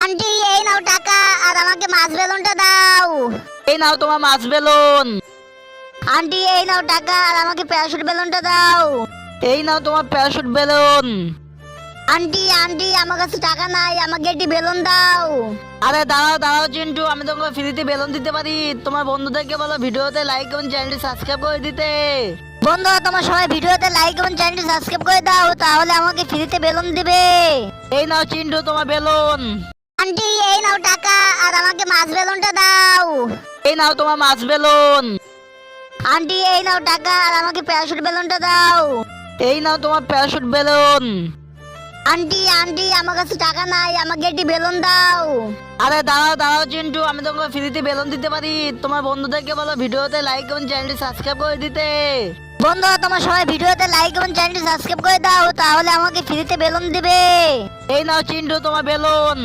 Aunty এই নাও টাকা আর আমাকে মাছ বেলুনটা দাও। এই নাও তোমার মাছ বেলুন। আন্টি এই নাও টাকা আর আমাকে প্যারাশুট বেলুনটা দাও। এই নাও তোমার প্যারাশুট বেলুন। আন্টি আন্টি আমার কাছে টাকা নাই, আমাকে একটি বেলুন দাও। আরে দাঁড়াও দাঁড়াও চিন্টু, আমি তোমাকে ফ্রিতে বেলুন দিতে পারি। তোমার বন্ধুদেরকে বলো ভিডিওতে লাইক এবং চ্যানেলটি সাবস্ক্রাইব করে দিতে। বন্ধুরা তোমার সবাই ভিডিওতে লাইক এবং চ্যানেলটি সাবস্ক্রাইব করে দাও, তাহলে আমাকে ফ্রিতে বেলুন দিবে। এই নাও চিন্টু তোমার বেলুন। আন্টি এই নাও টাকা আর আমাকে মাছ বেলুনটা দাও। এই নাও তোমার মাছ বেলুন। আন্টি এই নাও টাকা আর আমাকে প্যারাশুট বেলুনটা দাও। এই নাও তোমার প্যারাশুট বেলুন। আন্টি আন্টি আমার কাছে টাকা নাই, আমাকে একটি বেলুন দাও। আরে দাঁড়াও দাঁড়াও চিন্টু, আমি তোমাকে ফ্রিতে বেলুন দিতে পারি। তোমার বন্ধুদেরকে বলো ভিডিওতে লাইক এবং চ্যানেলটি সাবস্ক্রাইব করে দিতে। বন্ধুরা তোমার সবাই ভিডিওতে লাইক এবং চ্যানেলটি সাবস্ক্রাইব করে দাও, তাহলে আমাকে ফ্রিতে বেলুন দিবে। এই নাও চিন্টু তোমার বেলুন।